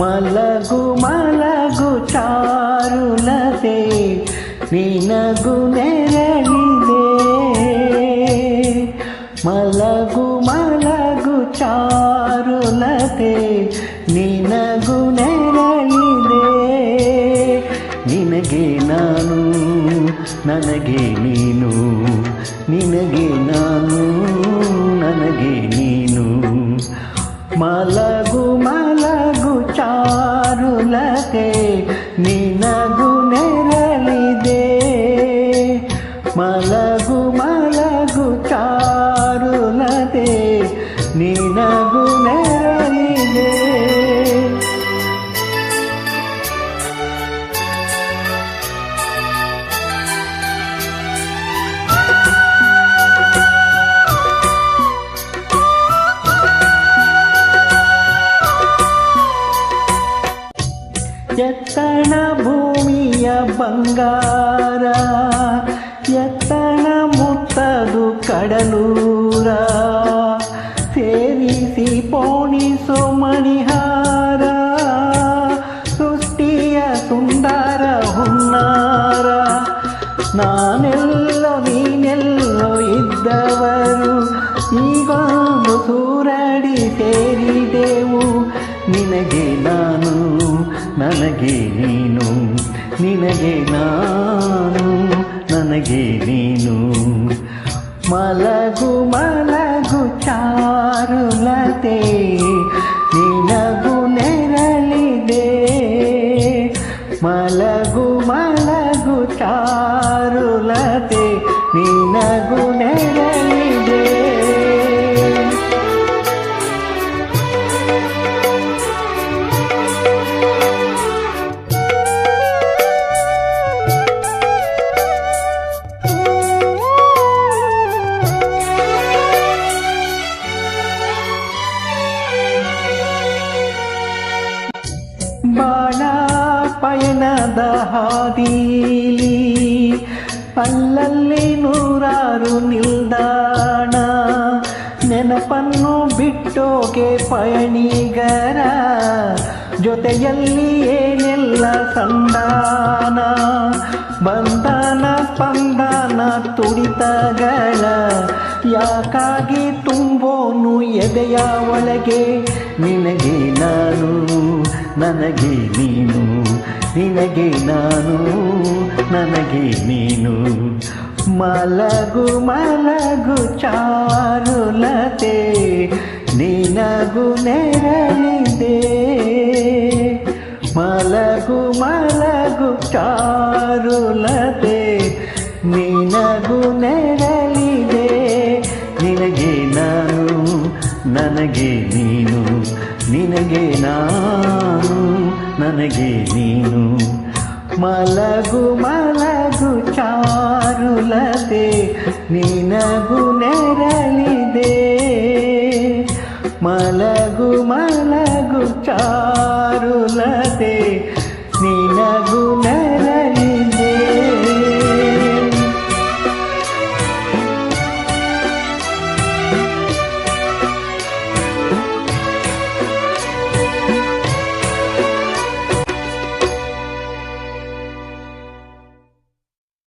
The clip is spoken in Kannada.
ಮಲಗು ಮಲಗು ಚಾರುಲತೆ ನಿನಗು ನೆರಳಿದೆ. ಮಲಗು ಮಲಗು ಚಾರುಲತೆ ನಿನಗು ನೆರಳಿದೆ. ನಿನಗೆ ನಾನು ನನಗೆ ನೀನು, ನಿನಗೆ ನಾನು ನನಗೆ ನೀನು. ಮಲಗು ಮಲಗು ಚಾರುಲತೆ ನಿನಗು ನೆರಳಿದೆ. ಮಲಗು ಮಲಗು ಚಾರುಲತೆ ನಿನಗು ನೆರಳಿದೆ. ಎತ್ತಣ ಭೂಮಿಯ ಬಂಗಾರ, ಎತ್ತಣ ಮುತ್ತದು ಕಡಲೂರ, ಸೇರಿಸಿ ಪೋಣಿಸೋ ಮಣಿಹಾರ, ಸೃಷ್ಟಿಯ ಸುಂದರ ಹುನ್ನಾರ. ನಾನೆಲ್ಲೋ ನೀನೆಲ್ಲೋ ಇದ್ದವರು, ಈಗೊಂದು ಸೂರಡಿ ಸೇರಿದೆವು. ನಿನಗೆ ನಾನು ನನಗೆ ನೀನು, ನಿನಗೆ ನಾನು ನನಗೆ ನೀನು. ಮಲಗು ಮಲಗು ಚಾರುಲತೆ ನಿನಗು ನೆರಳಿದೆ. ಮಲಗು ಮಲಗು ಚಾರುಲತೆ ನಿನಗು ನೆರಳಿದೆ. ಬಾಳ ಪಯಣದ ಹಾದೀಲಿ ಅಲ್ಲಲ್ಲಿ ನೂರಾರು ನಿಲ್ದಾಣ, ನೆನಪನ್ನು ಬಿಟ್ಟೋಗೆ ಪಯಣಿಗರ ಜೊತೆಯಲ್ಲಿ ಏನೆಲ್ಲ ಸಂಧಾನ. ಬಂಧನ ಸ್ಪಂದನ ತುಡಿತಗಳ ಯಾಕಾಗಿ ತುಂಬೋನು ಎದೆಯ ಒಳಗೆ. ನಿನಗೆ ನಾನು ನನಗೆ ನೀನು, ನಿನಗೆ ನಾನು ನನಗೆ ನೀನು. ಮಲಗು ಮಲಗು ಚಾರುಲತೆ ನಿನಗು ನೆರಳಿದೆ. ಮಲಗು ಮಲಗು ಚಾರುಲತೆ ನಿನಗು ನೆರಳಿದೆ. ನಿನಗೆ ನಾನು ನನಗೆ ನೀನು, ನಿನಗೆ ನಾನು ನನಗೆ ನೀನು. ಮಲಗು ಮಲಗು ಚಾರುಲತೆ ನಿನಗು ನೆರಳಿದೆ. ಮಲಗು ಮಲಗು ಚಾರುಲತೆ